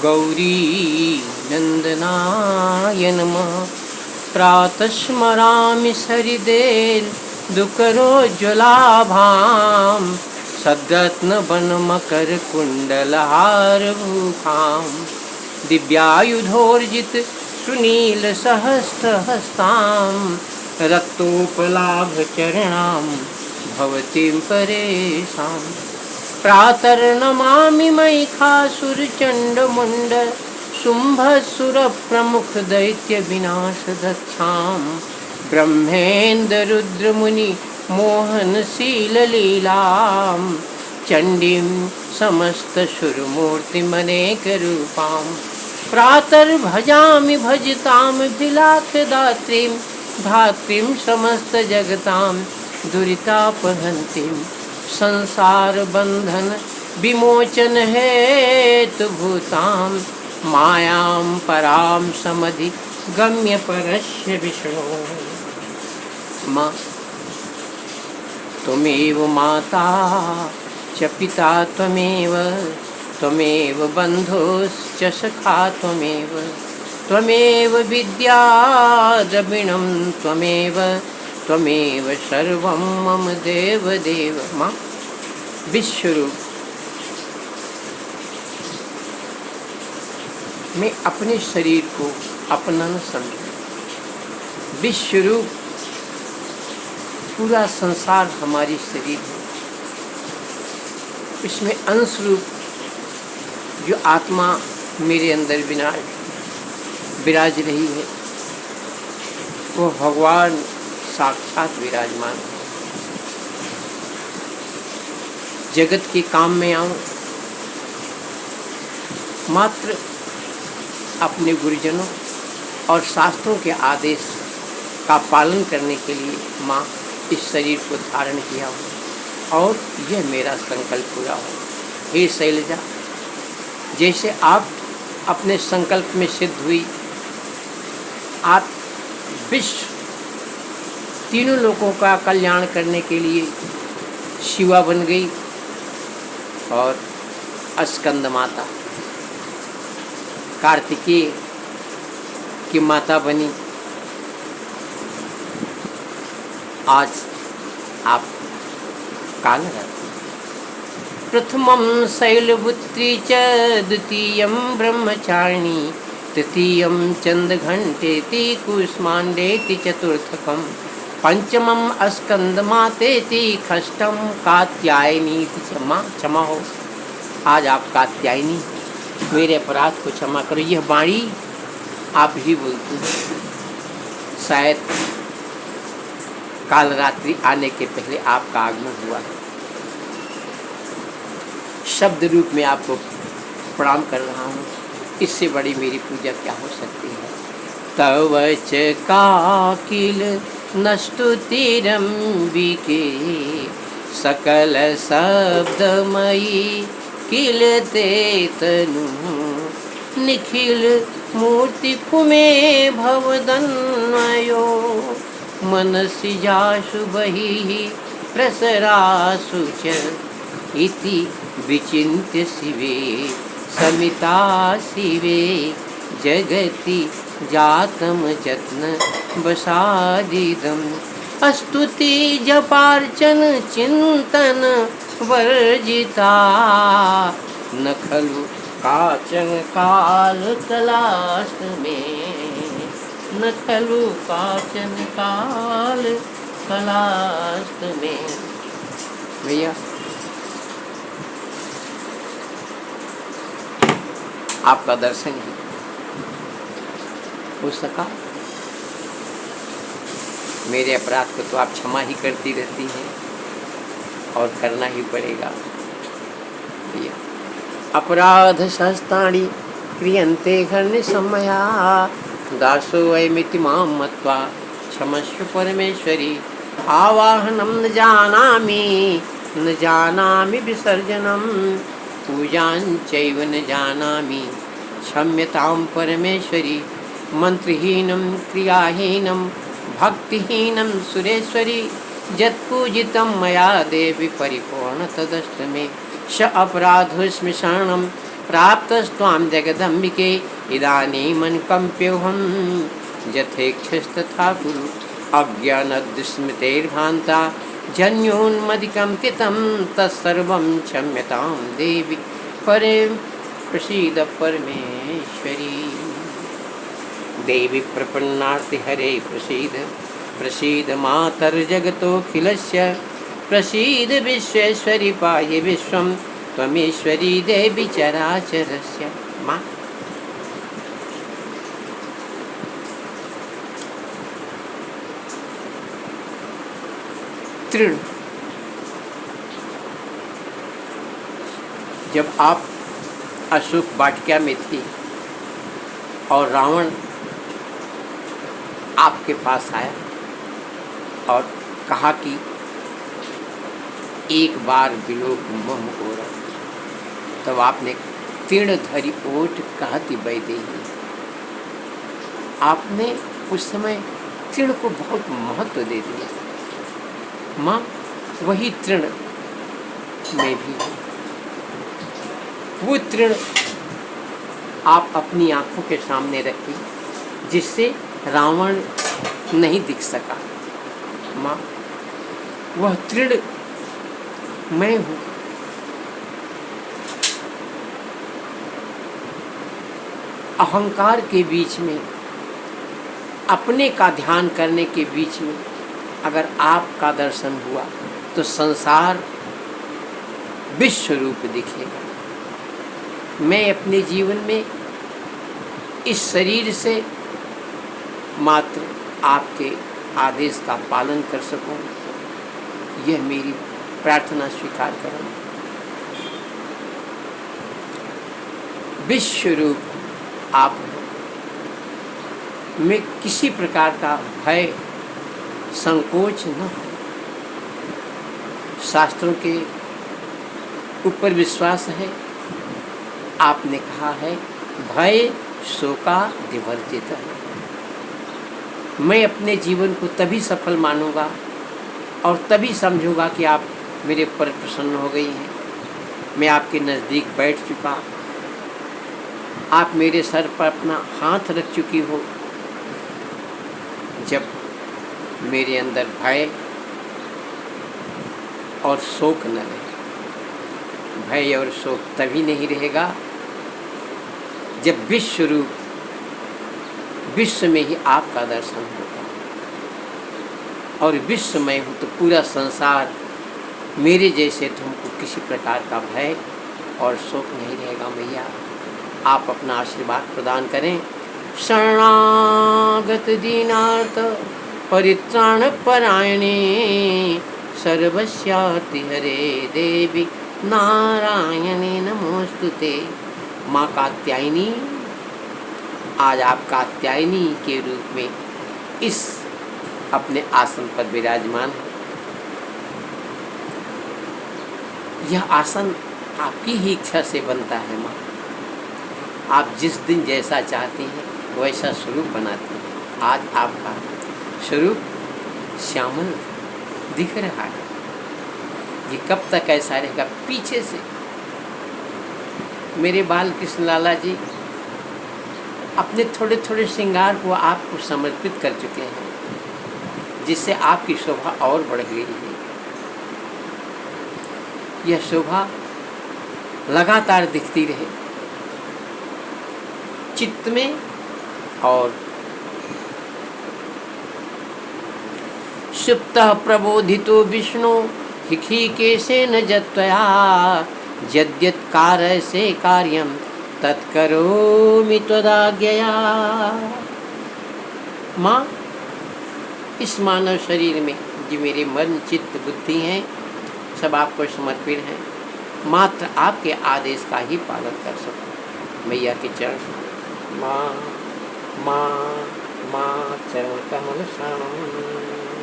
गौरी नंदनाय नमः। प्रातः स्मरामि सरिदेन दुकरोज्ज्वलाभां सद्रत्नवनमकरकुण्डलहारभूषां दिव्यायुधोर्जित सुनीलसहस्रहस्तां रक्तोपलाभचरणां भवतीं परेशां। प्रातर्नमामि मयिखासुरचण्डमुण्ड शुम्भसुरप्रमुखदैत्यविनाशदक्षां ब्रह्मेन्द्ररुद्रमुनि मोहनशीललीलां चण्डीं समस्तसुरमूर्तिमनेकरूपां। प्रातर्भजामि भजतां बिलासदात्रीं धात्रीं समस्तजगतां दुरितापहन्तीं संसारबन्धन विमोचन हेतुभूतां मायां परां समधिगम्य परस्य विष्णो। माँ त्वमेव माता च पिता त्वमेव, त्वमेव बन्धुश्च सखा त्वमेव, त्वमेव विद्या द्रविणं त्वमेव, त्वमेव सर्वं मम देवदेव। माँ विश्वरूप मैं अपने शरीर को अपना न समझूं। विश्वरूप पूरा संसार हमारी शरीर है, इसमें अंश रूप जो आत्मा मेरे अंदर विराज रही है वो भगवान साक्षात विराजमान है। जगत के काम में आऊं मात्र अपने गुरुजनों और शास्त्रों के आदेश का पालन करने के लिए माँ इस शरीर को धारण किया हो और यह मेरा संकल्प पूरा हो। हे शैलजा, जैसे आप अपने संकल्प में सिद्ध हुई, आप विश्व तीनों लोगों का कल्याण करने के लिए शिवा बन गई और स्कंद माता कार्तिकेय की माता बनी। आज आप कालरात्रि। प्रथमं शैलपुत्री च द्वितीयं ब्रह्मचारिणी तृतीयं चंद्रघंटेति कूष्मांडेति चतुर्थकं पंचमं स्कंदमातेति षष्ठं कात्यायनीति। क्षमा हो, आज आप कात्यायनी, मेरे अपराध को क्षमा करो। यह वाणी आप ही बोलती हैं। शायद काल रात्रि आने के पहले आपका आगमन हुआ है। शब्द रूप में आपको प्रणाम कर रहा हूँ, इससे बड़ी मेरी पूजा क्या हो सकती है। तव च काकिल नस्तुतिरंबिके सकल शब्दमयी किल ते तनु निखिल मूर्ति कुमे भवदन्वयो मनसि जासु बहिः प्रसरासु च इति विचिन्त्य शिवे समिता शिवे जगति जातं जत्न वसादिदम् स्तुति जपार्चन चिंतन वर्जिता न खलु काचन काल कलाश में, न खलु काचन काल कलाश में। भैया आपका दर्शन ही हो सका। मेरे अपराध को तो आप क्षमा ही करती रहती हैं और करना ही पड़ेगा। अपराध शस्त्राणि क्रियन्ते घर्निशमया दासो वैमिति मां मत्वा क्षमस्व परमेश्वरी। आवाहनं न जानामि विसर्जनं पूजां चैव न जानामि क्षम्यतां परमेश्वरी। मंत्रहीनं क्रियाहीनं भक्तिहीनं सुरेश्वरी यत्पूजितं मया देवी परिपूर्ण तदस्तु मे। स अपराधोऽस्मि शरणं प्राप्तस्त्वां जगदम्बिके इदानीमनुकम्प्योऽहं यथेच्छस्तथा कुरु अज्ञानदुस्मृतेर्भ्रान्ता जन्योन्मदिकं कृतं तत्सर्वं क्षम्यतां देवि परे प्रसीद परमेश्वरी। देवी प्रपन्नार्ति हरे प्रसीद प्रसीद मातर्जगतोऽखिलस्य प्रसीद विश्वेश्वरी पाहि विश्वं त्वमीश्वरी देवी चराचरस्य। माँ तृण, जब आप अशोक वाटिका में थी और रावण आपके पास आया और कहा कि एक बार विलोक मम ओर, तब आपने तीर्णधरी ओट कहती वैदेही। आपने उस समय तृण को बहुत महत्व दे दिया। माँ वही तृण में भी है। वो तृण आप अपनी आंखों के सामने रखी जिससे रावण नहीं दिख सका। माँ वह तृण मैं हूँ। अहंकार के बीच में, अपने का ध्यान करने के बीच में अगर आपका दर्शन हुआ तो संसार विश्व रूप दिखेगा। मैं अपने जीवन में इस शरीर से मात्र आपके आदेश का पालन कर सकूं, यह मेरी प्रार्थना स्वीकार करो। विश्व रूप आप में किसी प्रकार का भय संकोच न हो। शास्त्रों के ऊपर विश्वास है। आपने कहा है भय शोका विवर्जित। मैं अपने जीवन को तभी सफल मानूंगा और तभी समझूंगा कि आप मेरे पर प्रसन्न हो गई हैं। मैं आपके नज़दीक बैठ चुका, आप मेरे सर पर अपना हाथ रख चुकी हो। जब मेरे अंदर भय और शोक न रहे। भय और शोक तभी नहीं रहेगा जब विश्व रूप विश्व में ही आपका दर्शन होगा। और विश्व में हो तो पूरा संसार मेरे जैसे तुमको किसी प्रकार का भय और शोक नहीं रहेगा। मैया आप अपना आशीर्वाद प्रदान करें। शरणागत दीनार्थ परित्राण परायणे सर्वस्यार्ति हरे देवी नारायणी नमोस्तुते। माँ कात्यायनी, आज आप कात्यायनी के रूप में इस अपने आसन पर विराजमान है। यह आसन आपकी ही इच्छा से बनता है माँ। आप जिस दिन जैसा चाहती हैं वैसा स्वरूप बनाती हैं। आज आपका स्वरूप श्यामल दिख रहा है। ये कब तक ऐसा रहेगा? पीछे से मेरे बाल कृष्ण लाला जी अपने थोड़े थोड़े श्रृंगार को आपको समर्पित कर चुके हैं, जिससे आपकी शोभा और बढ़ गई है। यह शोभा लगातार दिखती रहे चित्त में। और सुप्तः प्रबोधितो विष्णु ऋषिकेशेन जत्वया यद्यत्कारयसे कार्यं तत्करोमि त्वदाज्ञया। माँ इस मानव शरीर में जो मेरे मन चित्त बुद्धि हैं सब आपको समर्पित हैं। मात्र आपके आदेश का ही पालन कर सकूं। मैया के चरण माँ माँ माँ चरण कमल शरण।